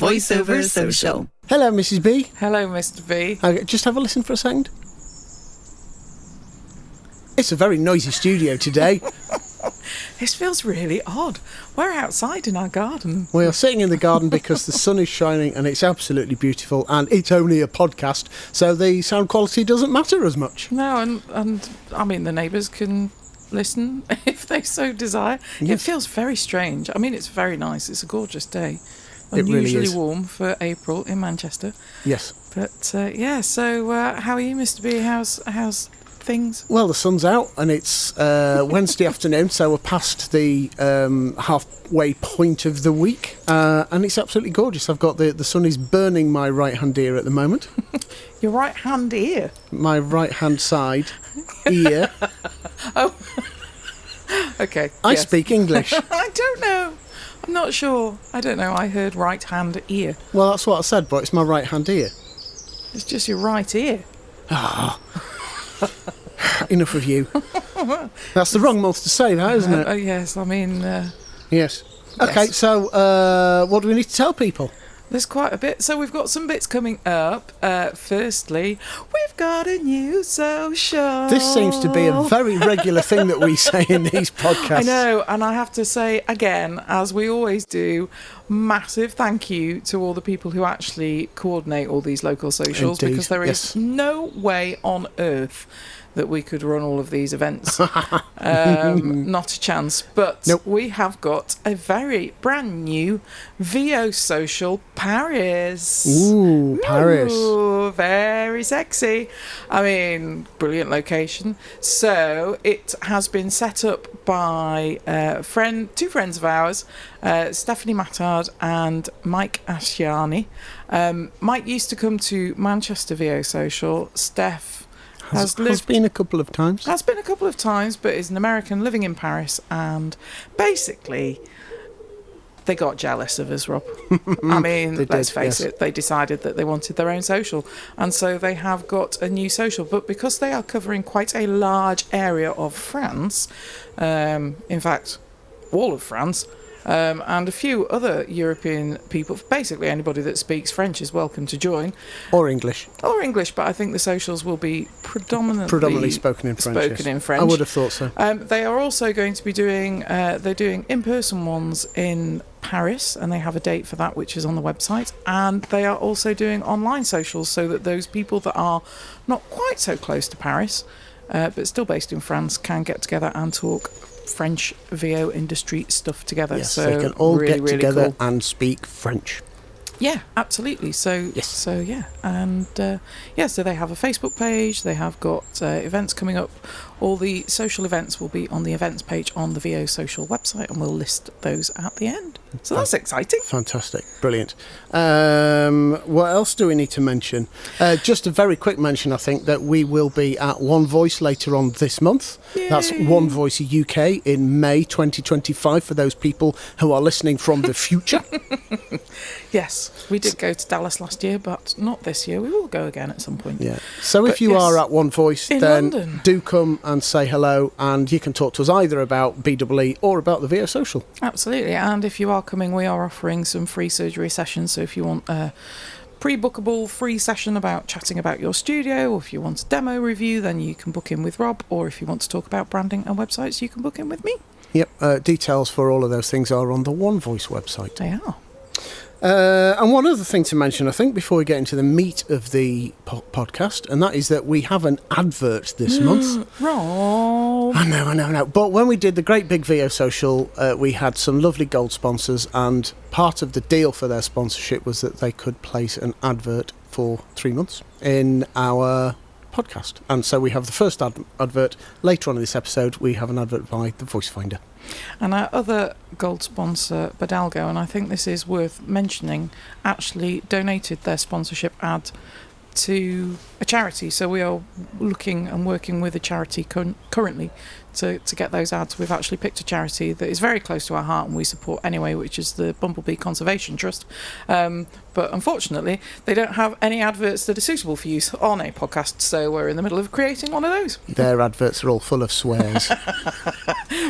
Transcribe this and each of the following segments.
Voiceover Social. Hello, Mrs. B. Hello, Mr. B. Just have a listen for a second. It's a very noisy studio today. This feels really odd. We're outside in our garden. We are sitting in the garden because the sun is shining and it's absolutely beautiful, and it's only a podcast, so the sound quality doesn't matter as much. No, and I mean, the neighbours can listen if they so desire. Yes. It feels very strange. I mean, it's very nice. It's a gorgeous day. It really Unusually is. warm for April in Manchester. Yes. But, yeah, so how are you, Mr. B? How's things? Well, the sun's out and it's Wednesday afternoon, so we're past the halfway point of the week, and it's absolutely gorgeous. I've got the sun is burning my right-hand ear at the moment. Your right-hand ear? My right-hand side ear. Oh, okay. I yes. speak English. I don't know. I'm not sure. I don't know. I heard right-hand ear. Well, that's what I said, but it's my right-hand ear. It's just your right ear. Enough of you. That's the wrong month to say that, isn't it? Oh, yes. I mean... Yes. Okay, Yes. so what do we need to tell people? There's quite a bit. So we've got some bits coming up. Firstly, we've got a new social. This seems to be a very regular thing that we say in these podcasts. I know, and I have to say again, as we always do, massive thank you to all the people who actually coordinate all these local socials. Indeed, Because there is yes. no way on earth that we could run all of these events. Not a chance. But Nope. we have got a very brand new VO Social Paris. Ooh, Paris. Ooh, very sexy. I mean, brilliant location. So it has been set up by two friends of ours, Stephanie Mattard and Mike Ashiani. Mike used to come to Manchester VO Social. Steph has been a couple of times. has been a couple of times, but is an American living in Paris, and basically they got jealous of us, Rob. I mean, They let's did, face yes. it, they decided that they wanted their own social, and so they have got a new social. But because they are covering quite a large area of France, in fact, all of France, and a few other European people, basically anybody that speaks French is welcome to join. Or English. Or English, but I think the socials will be predominantly spoken in French. spoken yes. in French. I would have thought so. They are also going to be doing, they're doing in-person ones in Paris, and they have a date for that, which is on the website. And they are also doing online socials, so that those people that are not quite so close to Paris, but still based in France, can get together and talk French VO industry stuff together. Yes, so they can all really, get really together cool. and speak French. Yeah, absolutely. So, Yes. so yeah, and so they have a Facebook page. They have got events coming up. All the social events will be on the events page on the VO Social website, and we'll list those at the end. So that's exciting. Fantastic. Brilliant. What else do we need to mention? Just a very quick mention, I think, that we will be at One Voice later on this month. Yay. That's One Voice UK in May 2025 for those people who are listening from the future. Yes, we did go to Dallas last year, but not this year. We will go again at some point. Yeah. So if But you yes, are at One Voice, in then London. do come and say hello, and you can talk to us either about BEE or about the VO Social. Absolutely. And if you are coming, we are offering some free surgery sessions. So if you want a pre-bookable free session about chatting about your studio, or if you want a demo review, then you can book in with Rob. Or if you want to talk about branding and websites, you can book in with me. Yep. Details for all of those things are on the One Voice website. They are. And one other thing to mention, I think, before we get into the meat of the podcast, and that is that we have an advert this month. Rob. I know. But when we did the Great Big VO Social, we had some lovely gold sponsors, and part of the deal for their sponsorship was that they could place an advert for 3 months in our podcast. And so we have the first advert. Later on in this episode, we have an advert by the Voice Finder. And our other gold sponsor, Badalgo, and I think this is worth mentioning, actually donated their sponsorship ad to a charity. So we are looking and working with a charity currently to get those ads. We've actually picked a charity that is very close to our heart and we support anyway, which is the Bumblebee Conservation Trust. But unfortunately, they don't have any adverts that are suitable for use on a podcast, so we're in the middle of creating one of those. Their adverts are all full of swears.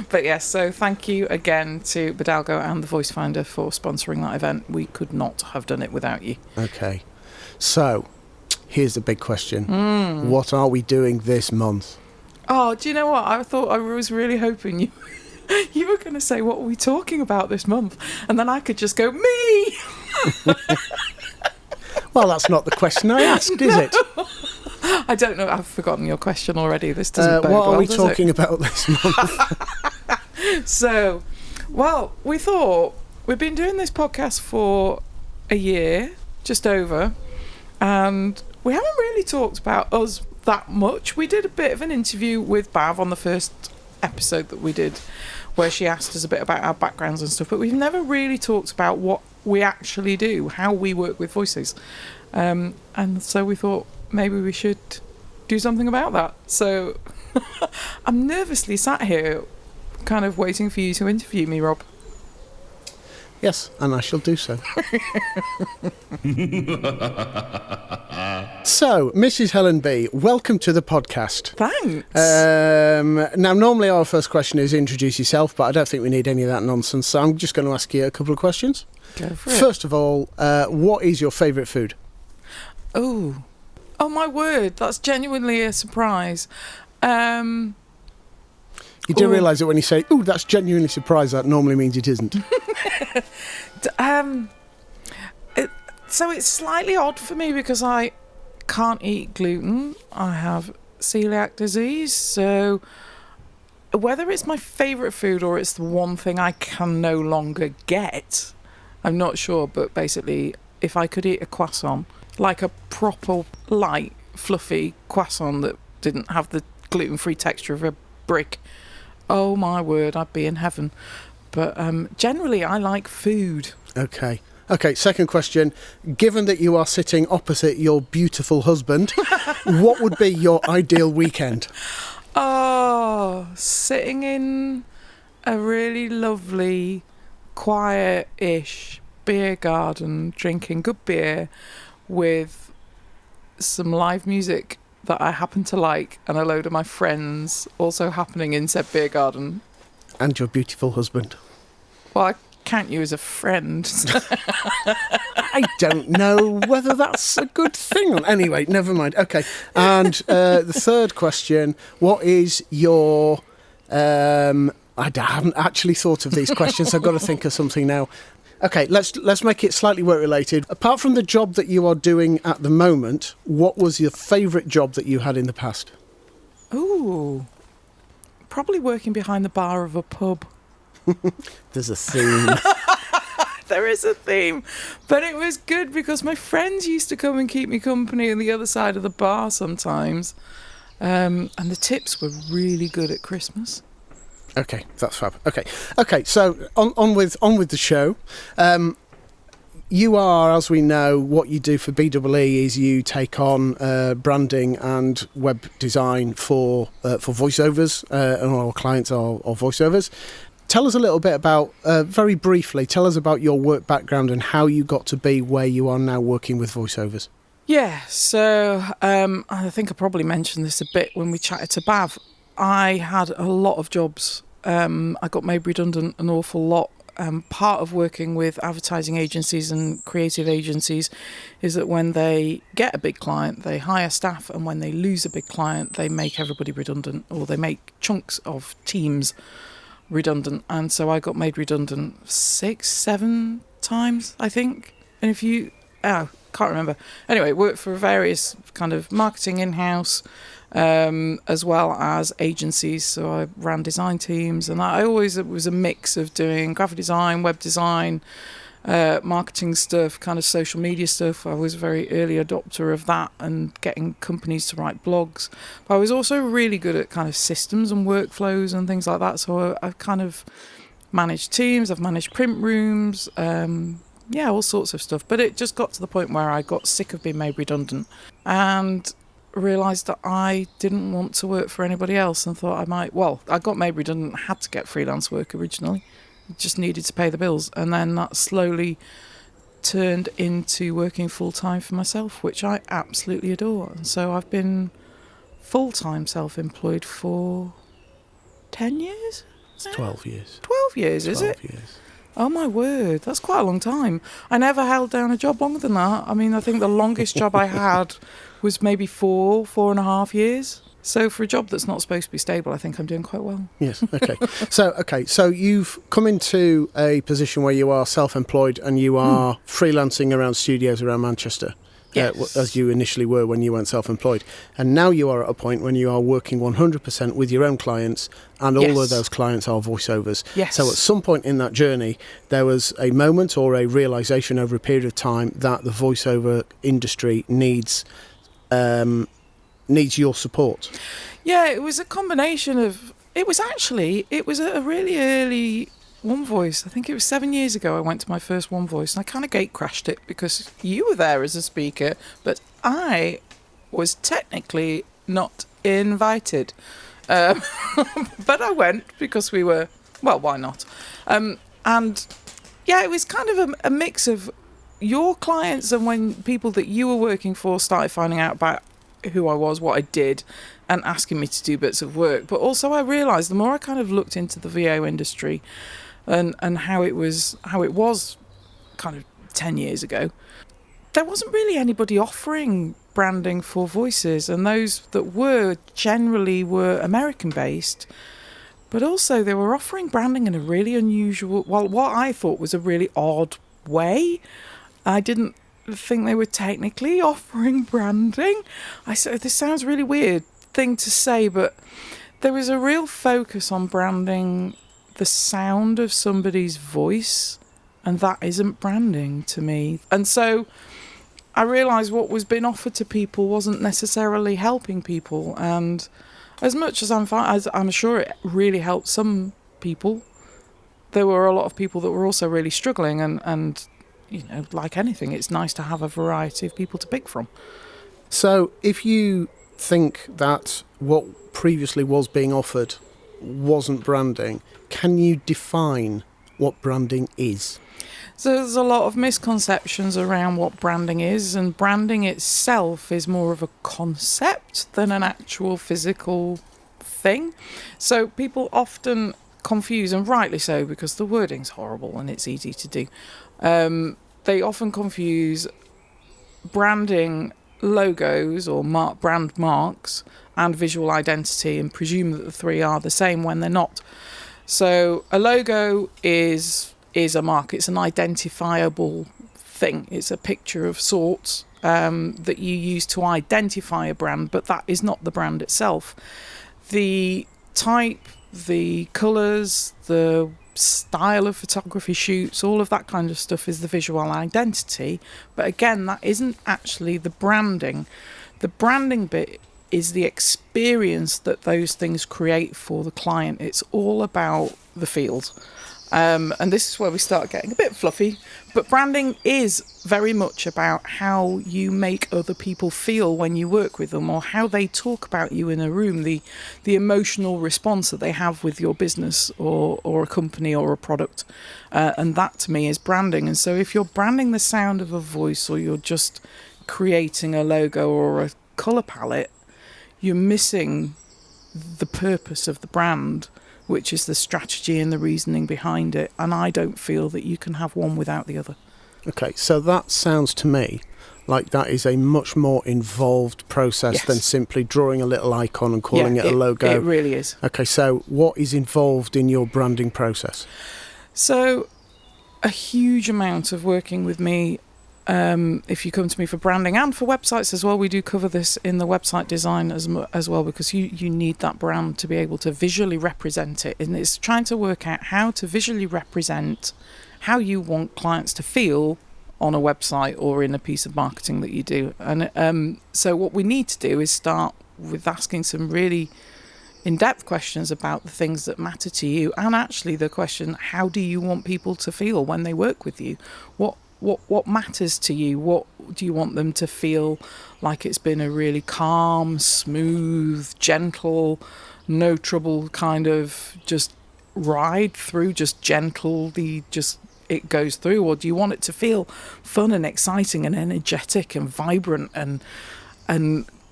But yes, so thank you again to Bidalgo and the Voice Finder for sponsoring that event. We could not have done it without you. Okay, so here's the big question. What are we doing this month? Oh, do you know what? I was really hoping you were going to say, what are we talking about this month? And then I could just go, me! Well, that's not the question I asked, is it? I don't know. I've forgotten your question already. This doesn't bode what well, are we does talking it? about this month? So, well, we thought we've been doing this podcast for a year, just over, and we haven't really talked about us that much. We did a bit of an interview with Bav on the first episode that we did, where she asked us a bit about our backgrounds and stuff, but we've never really talked about what we actually do, how we work with voices. And so we thought maybe we should do something about that. So I'm nervously sat here kind of waiting for you to interview me, Rob. Yes, and I shall do so. So, Mrs. Helen Bee, welcome to the podcast. Thanks. Now, normally our first question is introduce yourself, but I don't think we need any of that nonsense, so I'm just going to ask you a couple of questions. Go for it. First of all, what is your favourite food? Oh my word, that's genuinely a surprise. You do realise that when you say, "Ooh, that's genuinely surprised," that normally means it isn't. So it's slightly odd for me because I can't eat gluten. I have celiac disease, so whether it's my favourite food or it's the one thing I can no longer get, I'm not sure. But basically, if I could eat a croissant, like a proper light, fluffy croissant that didn't have the gluten-free texture of a brick, oh my word, I'd be in heaven. But generally, I like food. Okay, second question. Given that you are sitting opposite your beautiful husband, what would be your ideal weekend? Oh, sitting in a really lovely, quiet-ish beer garden, drinking good beer with some live music that I happen to like and a load of my friends also happening in said beer garden. And your beautiful husband. Well, I count you as a friend. I don't know whether that's a good thing. Anyway, never mind. Okay. And the third question, what is your... I haven't actually thought of these questions. I've got to think of something now. Okay, let's make it slightly work-related. Apart from the job that you are doing at the moment, what was your favourite job that you had in the past? Ooh, probably working behind the bar of a pub. There's a theme. There is a theme. But it was good because my friends used to come and keep me company on the other side of the bar sometimes. And the tips were really good at Christmas. Okay, that's fab. Okay. So on with the show. You are, as we know, what you do for BEE is you take on branding and web design for voiceovers, and all our clients are voiceovers. Tell us a little bit about, very briefly, tell us about your work background and how you got to be where you are now working with voiceovers. Yeah, so I think I probably mentioned this a bit when we chatted to Bav. I had a lot of jobs. I got made redundant an awful lot. Part of working with advertising agencies and creative agencies is that when they get a big client, they hire staff, and when they lose a big client, they make everybody redundant, or they make chunks of teams redundant. And so I got made redundant 6-7 times, I think. And if you... can't remember. Anyway, worked for various kind of marketing in-house, as well as agencies. So I ran design teams, and it was a mix of doing graphic design, web design, marketing stuff, kind of social media stuff. I was a very early adopter of that and getting companies to write blogs. But I was also really good at kind of systems and workflows and things like that. So I've kind of managed teams, I've managed print rooms, all sorts of stuff. But it just got to the point where I got sick of being made redundant. and realised that I didn't want to work for anybody else, and thought I got made redundant, had to get freelance work originally, just needed to pay the bills, and then that slowly turned into working full-time for myself, which I absolutely adore. And so I've been full-time self-employed for 10 years? It's 12 years. 12 years, is it? 12 years. Oh my word, that's quite a long time. I never held down a job longer than that. I mean, I think the longest job I had was maybe 4.5 years. So for a job that's not supposed to be stable, I think I'm doing quite well. Yes, okay. So you've come into a position where you are self-employed and you are freelancing around studios around Manchester. Yes. As you initially were when you went self-employed. And now you are at a point when you are working 100% with your own clients, and all of those clients are voiceovers. Yes. So at some point in that journey, there was a moment or a realisation over a period of time that the voiceover industry needs your support. Yeah, it was a combination of... It was a really early One Voice. I think it was 7 years ago I went to my first One Voice, and I kind of gate crashed it because you were there as a speaker, but I was technically not invited. But I went because we were... Well, why not? And yeah, it was kind of a mix of your clients and when people that you were working for started finding out about who I was, what I did, and asking me to do bits of work. But also I realised the more I kind of looked into the VO industry and how it was kind of 10 years ago, there wasn't really anybody offering branding for voices, and those that were generally were American based, but also they were offering branding in a really unusual, well, what I thought was a really odd way. I didn't think they were technically offering branding. I said, this sounds a really weird thing to say, but there was a real focus on branding the sound of somebody's voice, and that isn't branding to me. And so I realised what was being offered to people wasn't necessarily helping people, and as much as I'm sure it really helped some people, there were a lot of people that were also really struggling, and you know, like anything, it's nice to have a variety of people to pick from. So if you think that what previously was being offered wasn't branding, can you define what branding is? So there's a lot of misconceptions around what branding is, and branding itself is more of a concept than an actual physical thing. So people often confuse, and rightly so, because the wording's horrible and it's easy to do. They often confuse branding logos or brand marks and visual identity and presume that the three are the same when they're not. So a logo is a mark. It's an identifiable thing. It's a picture of sorts that you use to identify a brand, but that is not the brand itself. The type, the colours, the style of photography shoots, all of that kind of stuff is the visual identity. But again, that isn't actually the branding. The branding bit is the experience that those things create for the client. It's all about the field. And this is where we start getting a bit fluffy. But branding is very much about how you make other people feel when you work with them, or how they talk about you in a room, the emotional response that they have with your business or a company or a product. And that to me is branding. And so if you're branding the sound of a voice, or you're just creating a logo or a colour palette, you're missing the purpose of the brand, which is the strategy and the reasoning behind it. And I don't feel that you can have one without the other. Okay, so that sounds to me like that is a much more involved process than simply drawing a little icon and calling it a logo. It really is. Okay, so what is involved in your branding process? So a huge amount of working with me. If you come to me for branding and for websites as well, we do cover this in the website design as well, because you need that brand to be able to visually represent it. And it's trying to work out how to visually represent how you want clients to feel on a website or in a piece of marketing that you do. And so what we need to do is start with asking some really in-depth questions about the things that matter to you, and actually the question, how do you want people to feel when they work with you? what matters to you? What do you want them to feel like? It's been a really calm, smooth, gentle, no trouble kind of just ride through, just gently, just it goes through? Or do you want it to feel fun and exciting and energetic and vibrant and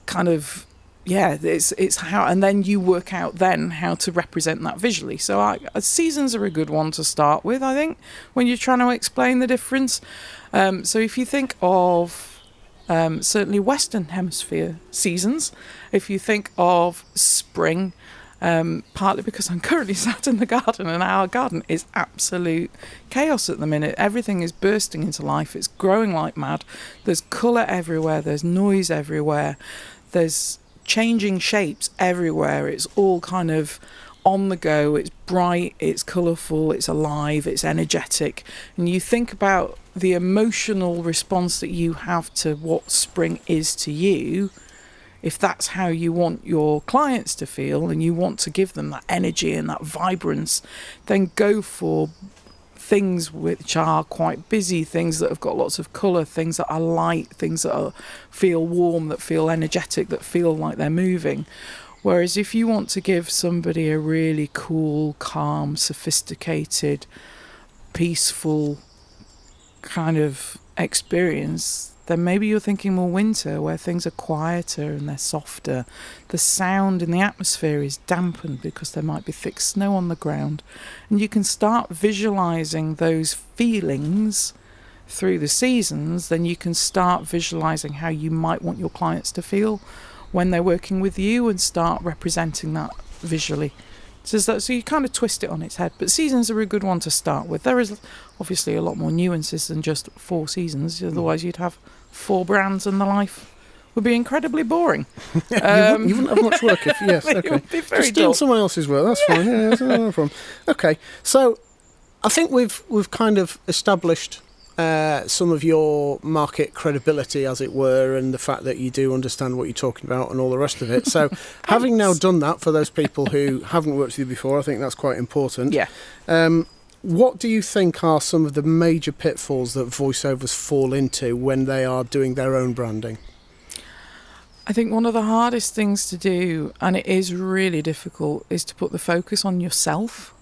kind of, yeah, it's how, and then you work out then how to represent that visually. So seasons are a good one to start with, I think, when you're trying to explain the difference. So if you think of certainly Western Hemisphere seasons, if you think of spring, partly because I'm currently sat in the garden and our garden is absolute chaos at the minute. Everything is bursting into life. It's growing like mad. There's colour everywhere. There's noise everywhere. There's changing shapes everywhere. It's all kind of on the go. It's bright, it's colourful, it's alive, it's energetic. And you think about the emotional response that you have to what spring is to you. If that's how you want your clients to feel and you want to give them that energy and that vibrance, then go for things which are quite busy, things that have got lots of colour, things that are light, things that feel warm, that feel energetic, that feel like they're moving. Whereas if you want to give somebody a really cool, calm, sophisticated, peaceful kind of experience, then maybe you're thinking more winter, where things are quieter and they're softer. The sound in the atmosphere is dampened because there might be thick snow on the ground. And you can start visualising those feelings through the seasons. Then you can start visualising how you might want your clients to feel when they're working with you and start representing that visually. So you kind of twist it on its head. But seasons are a good one to start with. There is obviously a lot more nuances than just 4 seasons. Otherwise you'd have 4 brands and the life would be incredibly boring. You wouldn't have much work if, yes, okay. It would be very Just steal dull. someone else's work, that's fine, yeah, that's no problem. Okay, so I think we've kind of established some of your market credibility, as it were, and the fact that you do understand what you're talking about and all the rest of it. So having now done that, for those people who haven't worked with you before, I think that's quite important. Yeah. What do you think are some of the major pitfalls that voiceovers fall into when they are doing their own branding? I think one of the hardest things to do, and it is really difficult, is to put the focus on yourself.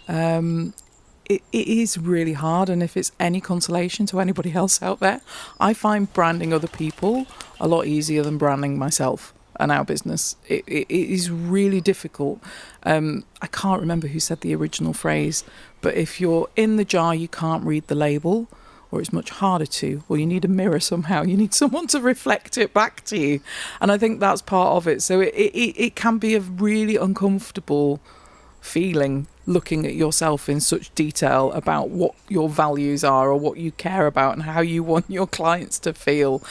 It is really hard, and if it's any consolation to anybody else out there, I find branding other people a lot easier than branding myself and our business. It is really difficult. I can't remember who said the original phrase, but if you're in the jar, you can't read the label, or it's much harder to, or you need a mirror somehow. You need someone to reflect it back to you. And I think that's part of it. So it can be a really uncomfortable feeling, looking at yourself in such detail about what your values are or what you care about and how you want your clients to feel,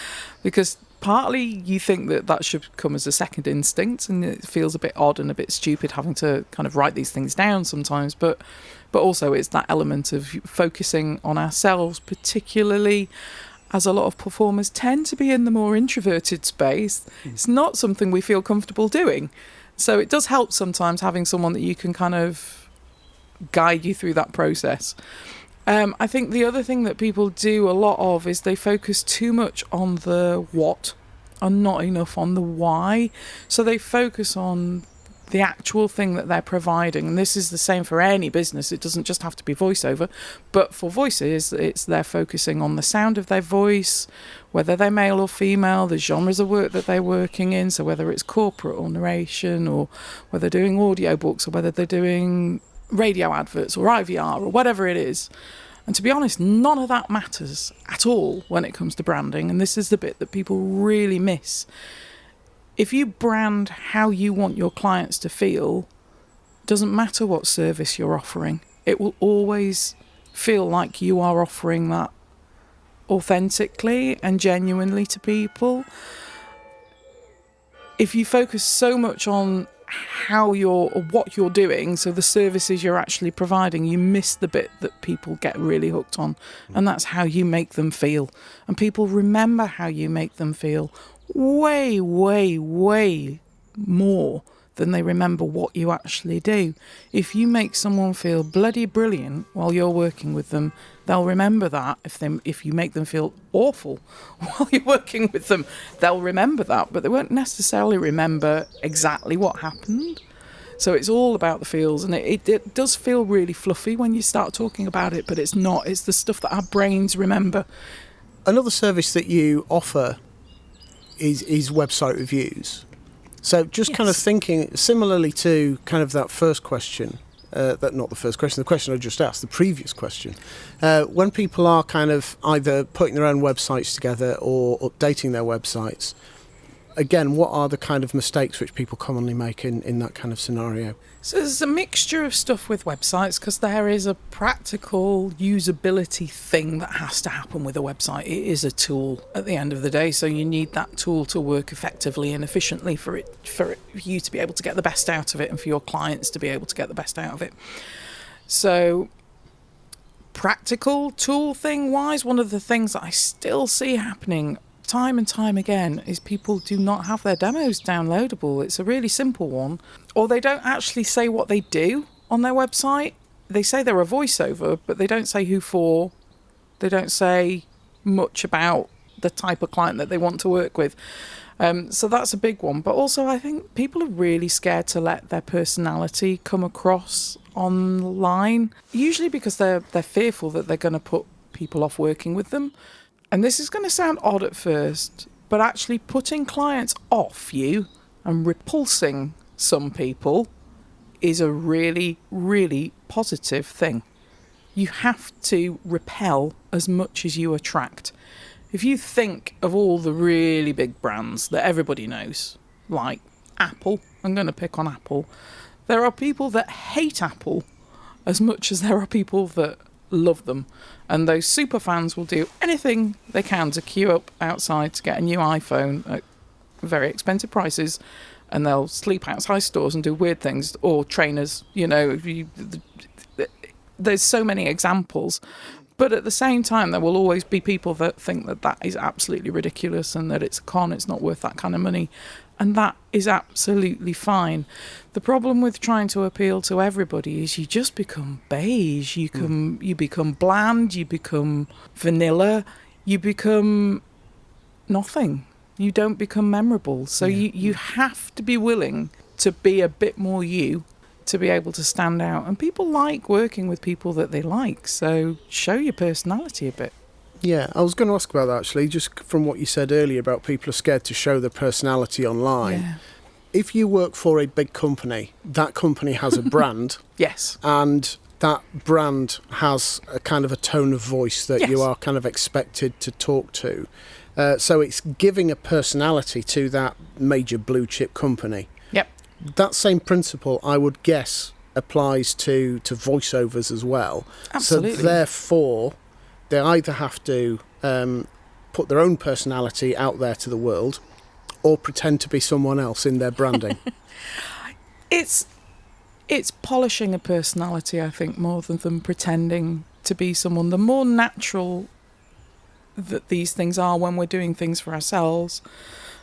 because partly you think that should come as a second instinct, and it feels a bit odd and a bit stupid having to kind of write these things down sometimes, but also it's that element of focusing on ourselves, particularly as a lot of performers tend to be in the more introverted space. It's not something we feel comfortable doing. So it does help sometimes having someone that you can kind of guide you through that process. I think the other thing that people do a lot of is they focus too much on the what and not enough on the why. So they focus on the actual thing that they're providing. And this is the same for any business. It doesn't just have to be voiceover. But for voices, they're focusing on the sound of their voice, whether they're male or female, the genres of work that they're working in. So whether it's corporate or narration, or whether they're doing audiobooks, or whether they're doing radio adverts or IVR or whatever it is. And to be honest, none of that matters at all when it comes to branding. And this is the bit that people really miss. If you brand how you want your clients to feel, it doesn't matter what service you're offering. It will always feel like you are offering that authentically and genuinely to people. If you focus so much on what you're doing, so the services you're actually providing, you miss the bit that people get really hooked on, and that's how you make them feel. And people remember how you make them feel way, way, way more than they remember what you actually do. If you make someone feel bloody brilliant while you're working with them, they'll remember that. If you make them feel awful while you're working with them, they'll remember that, but they won't necessarily remember exactly what happened. So it's all about the feels, and it does feel really fluffy when you start talking about it, but it's not. It's the stuff that our brains remember. Another service that you offer is website reviews. So just kind of thinking similarly to kind of that first question, the question I just asked, the previous question. When people are kind of either putting their own websites together or updating their websites, again, what are the kind of mistakes which people commonly make in that kind of scenario? So there's a mixture of stuff with websites, because there is a practical usability thing that has to happen with a website. It is a tool at the end of the day, so you need that tool to work effectively and efficiently for you to be able to get the best out of it and for your clients to be able to get the best out of it. So practical tool thing wise, one of the things that I still see happening time and time again is people do not have their demos downloadable. It's a really simple one, or they don't actually say what they do on their website. They say they're a voiceover, but they don't say who for. They don't say much about the type of client that they want to work with. So that's a big one. But also I think people are really scared to let their personality come across online, usually because they're fearful that they're going to put people off working with them. And this is going to sound odd at first, but actually putting clients off you and repulsing some people is a really, really positive thing. You have to repel as much as you attract. If you think of all the really big brands that everybody knows, like Apple, I'm going to pick on Apple, there are people that hate Apple as much as there are people that love them, and those super fans will do anything they can to queue up outside to get a new iPhone at very expensive prices, and they'll sleep outside stores and do weird things, or trainers, there's so many examples. But at the same time, there will always be people that think that that is absolutely ridiculous and that it's a con, it's not worth that kind of money. And that is absolutely fine. The problem with trying to appeal to everybody is you just become beige. You become bland, you become vanilla, you become nothing. You don't become memorable. So you have to be willing to be a bit more you to be able to stand out. And people like working with people that they like. So show your personality a bit. Yeah, I was going to ask about that actually, just from what you said earlier about people are scared to show their personality online. Yeah. If you work for a big company, that company has a brand. Yes. And that brand has a kind of a tone of voice that you are kind of expected to talk to. So it's giving a personality to that major blue chip company. Yep. That same principle, I would guess, applies to voiceovers as well. Absolutely. So therefore, they either have to put their own personality out there to the world or pretend to be someone else in their branding. It's polishing a personality, I think, more than them pretending to be someone. The more natural that these things are when we're doing things for ourselves,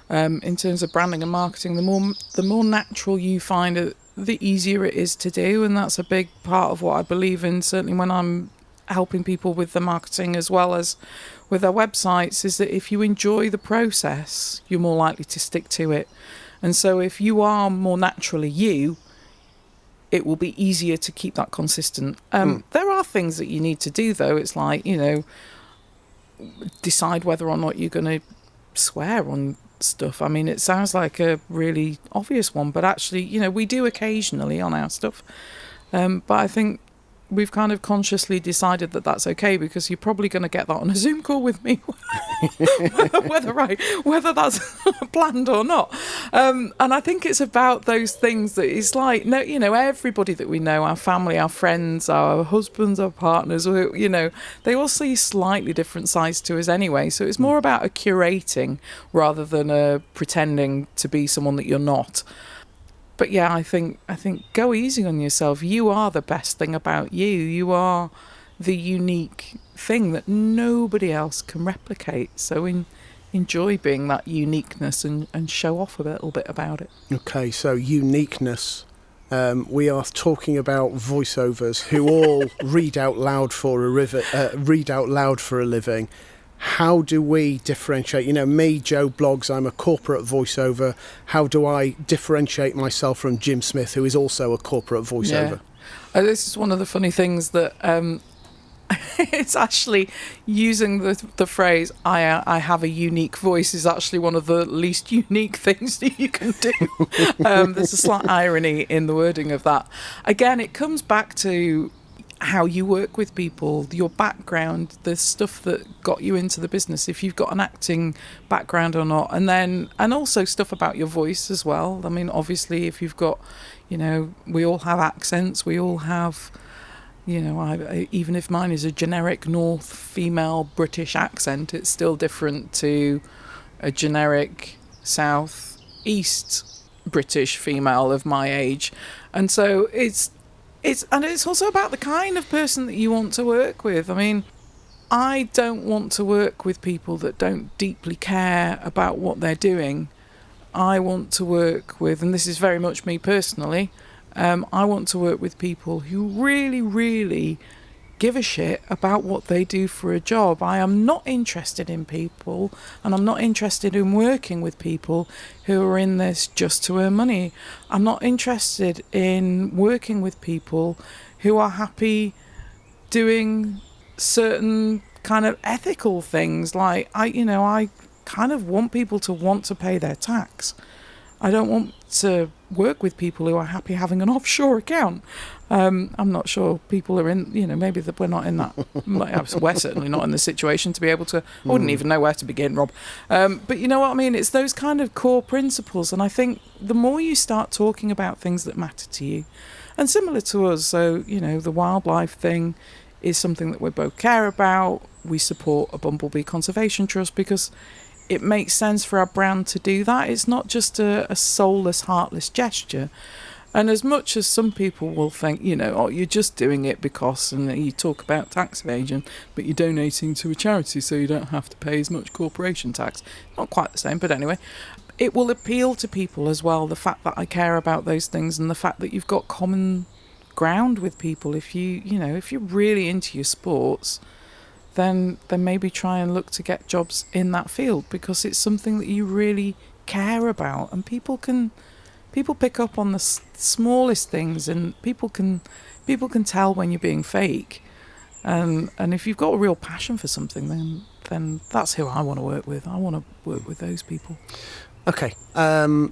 in terms of branding and marketing, the more natural you find it, the easier it is to do. And that's a big part of what I believe in, certainly when I'm helping people with the marketing as well as with their websites, is that if you enjoy the process, you're more likely to stick to it. And so if you are more naturally you, it will be easier to keep that consistent. There are things that you need to do though. It's like, decide whether or not you're going to swear on stuff. I mean, it sounds like a really obvious one, but actually, we do occasionally on our stuff. But I think we've kind of consciously decided that that's okay, because you're probably going to get that on a Zoom call with me, whether that's planned or not. And I think it's about those things that it's like, everybody that we know, our family, our friends, our husbands, our partners, they all see slightly different sides to us anyway. So it's more about a curating rather than a pretending to be someone that you're not. But yeah, I think go easy on yourself. You are the best thing about you. You are the unique thing that nobody else can replicate. So enjoy being that uniqueness and show off a little bit about it. Okay, so uniqueness. We are talking about voiceovers who all read out loud for a living. How do we differentiate? You know, me, Joe Bloggs, I'm a corporate voiceover. How do I differentiate myself from Jim Smith, who is also a corporate voiceover? Yeah. This is one of the funny things that it's actually using the phrase I have a unique voice is actually one of the least unique things that you can do. There's a slight irony in the wording of that. Again, it comes back to how you work with people, your background, the stuff that got you into the business, if you've got an acting background or not, and also stuff about your voice as well. I mean, obviously, if you've got, you know, we all have accents, we all have, you know, even if mine is a generic North female British accent, it's still different to a generic South East British female of my age. And so it's also about the kind of person that you want to work with. I mean, I don't want to work with people that don't deeply care about what they're doing. I want to work with, and this is very much me personally, I want to work with people who really, really give a shit about what they do for a job. I am not interested in people, and I'm not interested in working with people who are in this just to earn money. I'm not interested in working with people who are happy doing certain kind of ethical things. Like, I kind of want people to want to pay their tax. I don't want to work with people who are happy having an offshore account. I'm not sure people are in, you know, maybe that we're not in that. We're certainly not in the situation to be able to. I wouldn't even know where to begin, Rob. But you know what I mean? It's those kind of core principles. And I think the more you start talking about things that matter to you, and similar to us, so, you know, the wildlife thing is something that we both care about. We support a Bumblebee Conservation Trust because it makes sense for our brand to do that. It's not just a soulless, heartless gesture. And as much as some people will think, you know, oh, you're just doing it because, and you talk about tax evasion, but you're donating to a charity so you don't have to pay as much corporation tax. Not quite the same, but anyway. It will appeal to people as well, the fact that I care about those things and the fact that you've got common ground with people. If if you're really into your sports, then maybe try and look to get jobs in that field because it's something that you really care about, and people pick up on the smallest things, and people can tell when you're being fake, and if you've got a real passion for something, then that's who I want to work with. I want to work with those people. Okay,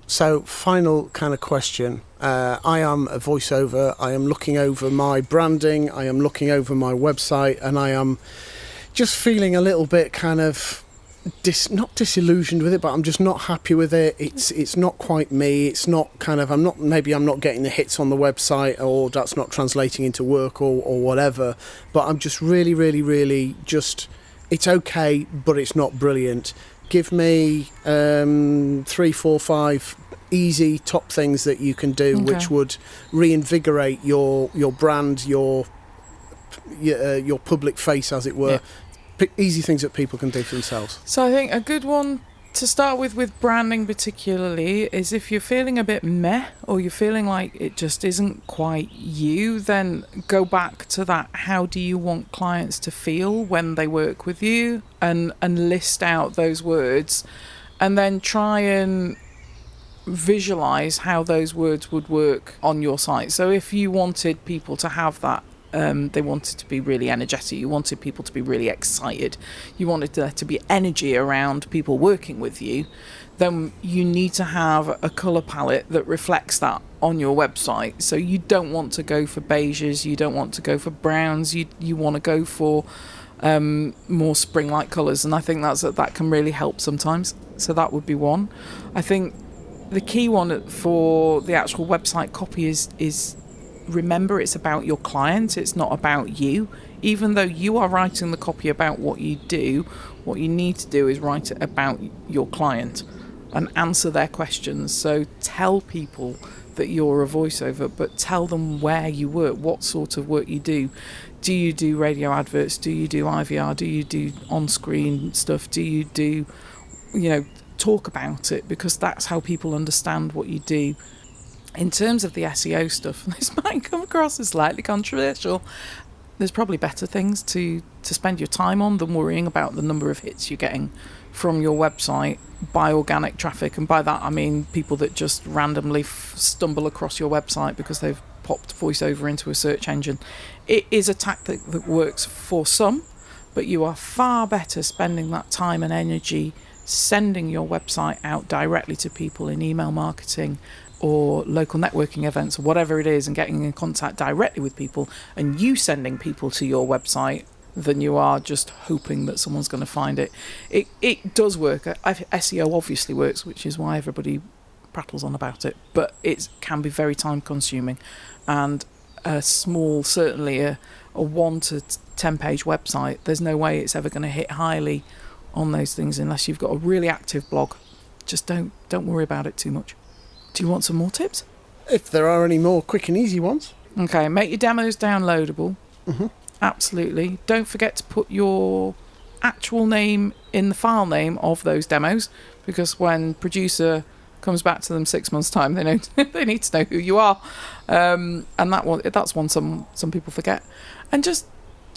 so final kind of question. I am a voiceover. I am looking over my branding. I am looking over my website, and I am just feeling a little bit kind of not disillusioned with it, but I'm just not happy with it. It's not quite me. It's not kind of, I'm not getting the hits on the website, or that's not translating into work or whatever. But I'm just really, really, really just, it's okay, but it's not brilliant. Give me 3, 4, 5 easy top things that you can do, okay, which would reinvigorate your brand, your public face, as it were. Yeah. Easy things that people can do for themselves. So I think a good one to start with branding particularly, is if you're feeling a bit meh, or you're feeling like it just isn't quite you, then go back to that. How do you want clients to feel when they work with you? And list out those words, and then try and visualize how those words would work on your site. So if you wanted people to have that, they wanted to be really energetic, you wanted people to be really excited, you wanted there to be energy around people working with you, then you need to have a colour palette that reflects that on your website. So you don't want to go for beiges, you don't want to go for browns, you want to go for more spring-like colours, and I think that can really help sometimes. So that would be one. I think the key one for the actual website copy is remember, it's about your client, it's not about you. Even though you are writing the copy about what you do, what you need to do is write it about your client and answer their questions. So tell people that you're a voiceover, but tell them where you work, what sort of work you do. Do you do radio adverts? Do you do IVR? Do you do on-screen stuff? Do you do talk about it, because that's how people understand what you do. In terms of the SEO stuff, this might come across as slightly controversial. There's probably better things to spend your time on than worrying about the number of hits you're getting from your website by organic traffic. And by that, I mean people that just randomly stumble across your website because they've popped VoiceOver into a search engine. It is a tactic that works for some, but you are far better spending that time and energy sending your website out directly to people in email marketing or local networking events or whatever it is, and getting in contact directly with people, and you sending people to your website, than you are just hoping that someone's going to find it. It does work. SEO obviously works, which is why everybody prattles on about it, but it can be very time consuming, and a small, certainly a 1 to 10 page website, there's no way it's ever going to hit highly on those things unless you've got a really active blog. Just don't worry about it too much. Do you want some more tips? If there are any more quick and easy ones. Okay, make your demos downloadable. Mm-hmm. Absolutely. Don't forget to put your actual name in the file name of those demos, because when producer comes back to them 6 months' time, they know they need to know who you are, and that's one some people forget. And just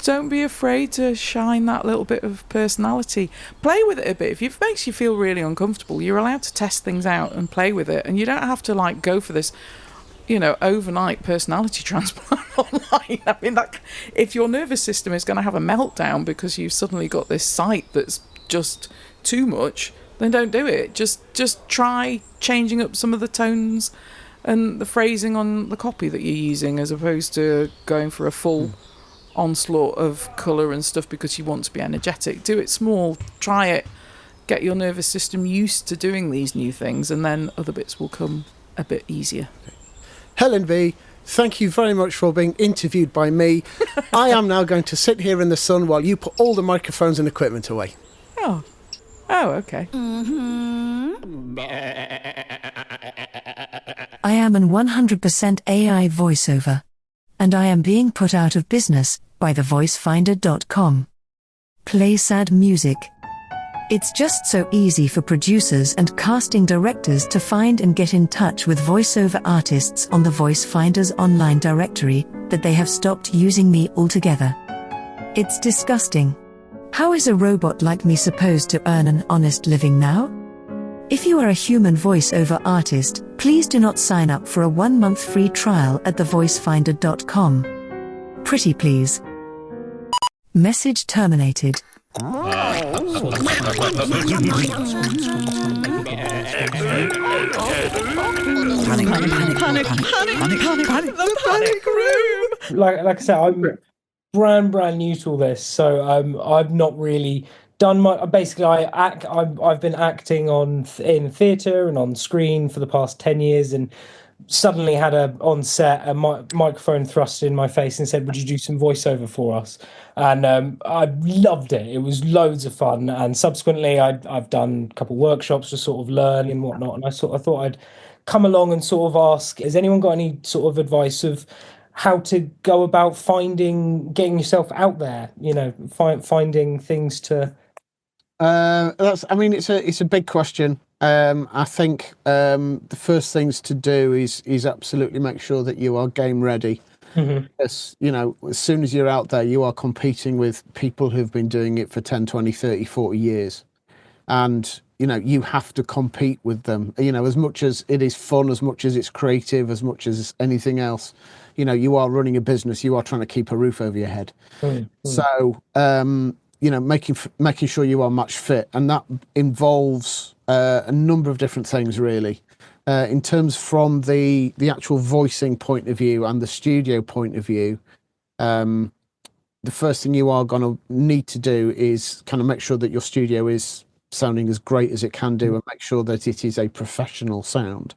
don't be afraid to shine that little bit of personality. Play with it a bit. If it makes you feel really uncomfortable, you're allowed to test things out and play with it, and you don't have to go for this overnight personality transplant online. I mean, if your nervous system is going to have a meltdown because you've suddenly got this site that's just too much, then don't do it. Just try changing up some of the tones and the phrasing on the copy that you're using, as opposed to going for a full onslaught of colour and stuff because you want to be energetic. Do it small, try it, get your nervous system used to doing these new things, and then other bits will come a bit easier. Helen Bee, thank you very much for being interviewed by me. I am now going to sit here in the sun while you put all the microphones and equipment away. Oh, okay. Mm-hmm. I am an 100% AI voiceover, and I am being put out of business by thevoicefinder.com. Play sad music. It's just so easy for producers and casting directors to find and get in touch with voiceover artists on the Voice Finder's online directory that they have stopped using me altogether. It's disgusting. How is a robot like me supposed to earn an honest living now? If you are a human voiceover artist, please do not sign up for a 1-month free trial at thevoicefinder.com. Pretty please. Message terminated. Panic room. Like I said, I'm brand new to all this, so I've not really done my. Basically, I've been acting in theatre and on screen for the past 10 years, and suddenly had on set a microphone thrust in my face and said, "Would you do some voiceover for us?" And I loved it. It was loads of fun. And subsequently, I've done a couple of workshops to sort of learn and whatnot. And I thought I'd come along and sort of ask, has anyone got any sort of advice of how to go about getting yourself out there? Finding things to. It's a big question. I think the first things to do is absolutely make sure that you are game ready. Mm-hmm. As soon as you're out there, you are competing with people who've been doing it for 10, 20, 30, 40 years. And, you have to compete with them. As much as it is fun, as much as it's creative, as much as anything else, you are running a business, you are trying to keep a roof over your head. Mm-hmm. So, making sure you are match fit. And that involves a number of different things, really. In terms from the actual voicing point of view and the studio point of view, the first thing you are going to need to do is kind of make sure that your studio is sounding as great as it can do, and make sure that it is a professional sound.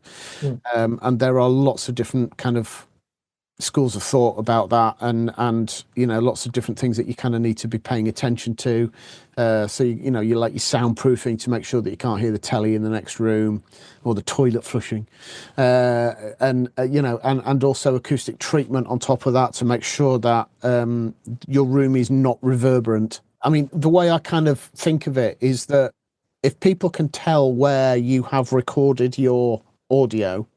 And there are lots of different kind of schools of thought about that, and lots of different things that you kind of need to be paying attention to. So you like your soundproofing to make sure that you can't hear the telly in the next room or the toilet flushing, and also acoustic treatment on top of that to make sure that your room is not reverberant. I mean, the way I kind of think of it is that if people can tell where you have recorded your audio,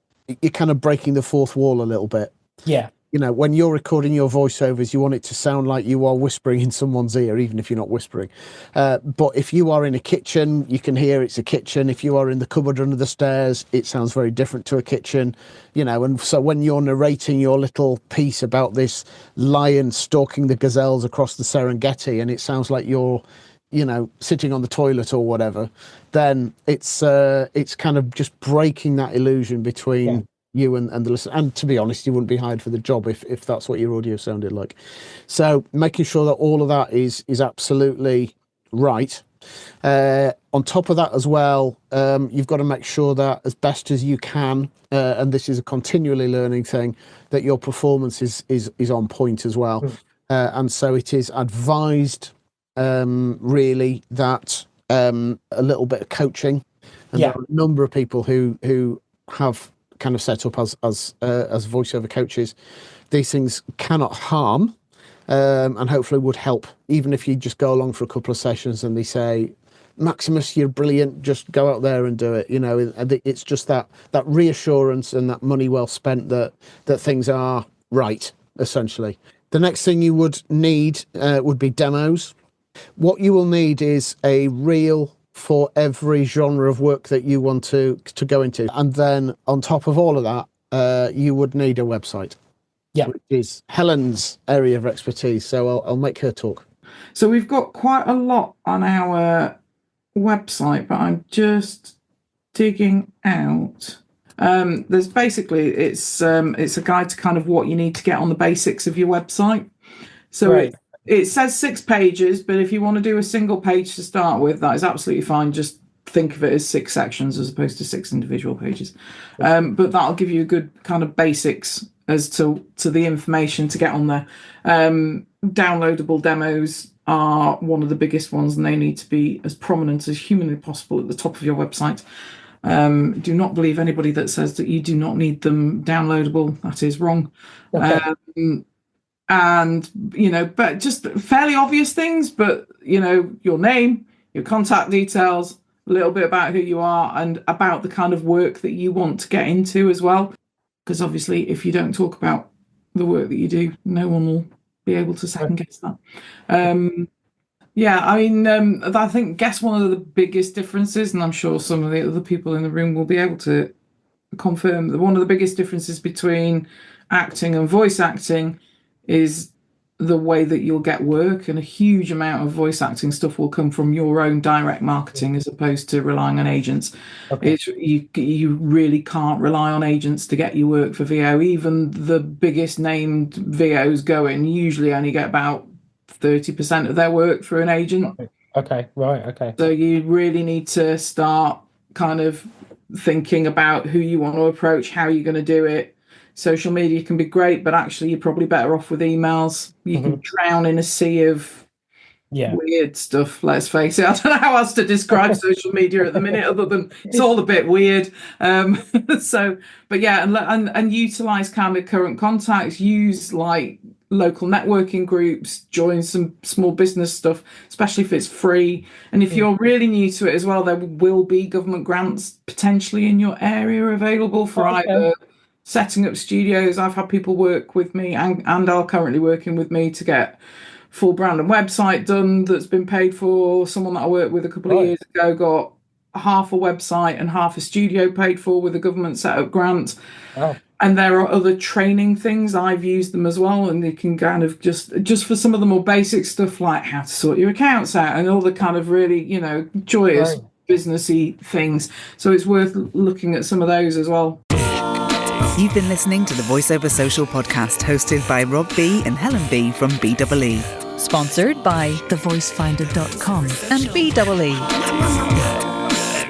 you're kind of breaking the fourth wall a little bit. Yeah. You know, when you're recording your voiceovers, you want it to sound like you are whispering in someone's ear, even if you're not whispering. But if you are in a kitchen, you can hear it's a kitchen. If you are in the cupboard under the stairs, it sounds very different to a kitchen, you know. And so when you're narrating your little piece about this lion stalking the gazelles across the Serengeti, and it sounds like you're, you know, sitting on the toilet or whatever, then it's kind of just breaking that illusion between you and the listener. And to be honest, you wouldn't be hired for the job if that's what your audio sounded like. So making sure that all of that is absolutely right. On top of that as well, you've got to make sure that as best as you can, and this is a continually learning thing, that your performance is on point as well. And so it is advised really that a little bit of coaching, and there are a number of people who have kind of set up as voiceover coaches. These things cannot harm, and hopefully would help, even if you just go along for a couple of sessions and they say, Maximus, you're brilliant, just go out there and do it. You know, it's just that reassurance and that money well spent that things are right, essentially. The next thing you would need would be demos. What you will need is a reel for every genre of work that you want to go into. And then on top of all of that, you would need a website, which is Helen's area of expertise. So I'll make her talk. So we've got quite a lot on our website, but I'm just digging out. There's basically, it's a guide to kind of what you need to get on the basics of your website. So it says 6 pages, but if you want to do a single page to start with, that is absolutely fine. Just think of it as 6 sections as opposed to 6 individual pages. But that'll give you a good kind of basics as to the information to get on there. Downloadable demos are one of the biggest ones, and they need to be as prominent as humanly possible at the top of your website. Do not believe anybody that says that you do not need them downloadable. That is wrong. And, you know, but just fairly obvious things, but, you know, your name, your contact details, a little bit about who you are and about the kind of work that you want to get into as well. Because obviously, if you don't talk about the work that you do, no one will be able to second guess that. I guess one of the biggest differences, and I'm sure some of the other people in the room will be able to confirm that one of the biggest differences between acting and voice acting is the way that you'll get work, and a huge amount of voice acting stuff will come from your own direct marketing as opposed to relying on agents. You really can't rely on agents to get you work for VO. Even the biggest named VOs going usually only get about 30% of their work through an agent. So you really need to start kind of thinking about who you want to approach, how you're going to do it. Social media can be great, but actually you're probably better off with emails. You can drown in a sea of weird stuff, let's face it. I don't know how else to describe social media at the minute other than it's all a bit weird. And utilize kind of current contacts, use like local networking groups, join some small business stuff, especially if it's free. And if you're really new to it as well, there will be government grants potentially in your area available for either setting up studios. I've had people work with me and are currently working with me to get full brand and website done that's been paid for. Someone that I worked with a couple of years ago got half a website and half a studio paid for with a government set up grant. And there are other training things. I've used them as well, and you can kind of just for some of the more basic stuff like how to sort your accounts out and all the kind of really, you know, joyous businessy things. So it's worth looking at some of those as well. You've been listening to the Voiceover Social podcast hosted by Rob Bee and Helen Bee from BEE. Sponsored by thevoicefinder.com and BEE.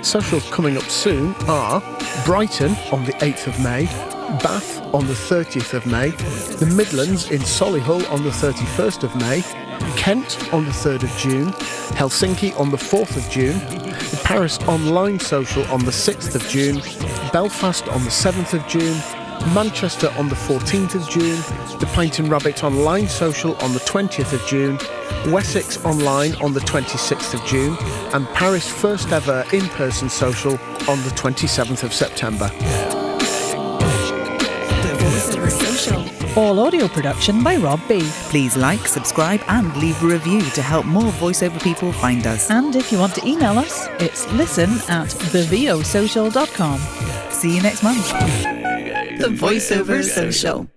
Socials coming up soon are Brighton on the 8th of May, Bath on the 30th of May, the Midlands in Solihull on the 31st of May, Kent on the 3rd of June, Helsinki on the 4th of June, the Paris Online Social on the 6th of June, Belfast on the 7th of June, Manchester on the 14th of June, the Pint and Rabbit Online Social on the 20th of June, Wessex Online on the 26th of June, and Paris' first ever in-person social on the 27th of September. Voiceover Social. All audio production by Rob B. Please like, subscribe and leave a review to help more voiceover people find us. And if you want to email us, it's listen@thevoiceover.com. See you next month. The Voiceover Social.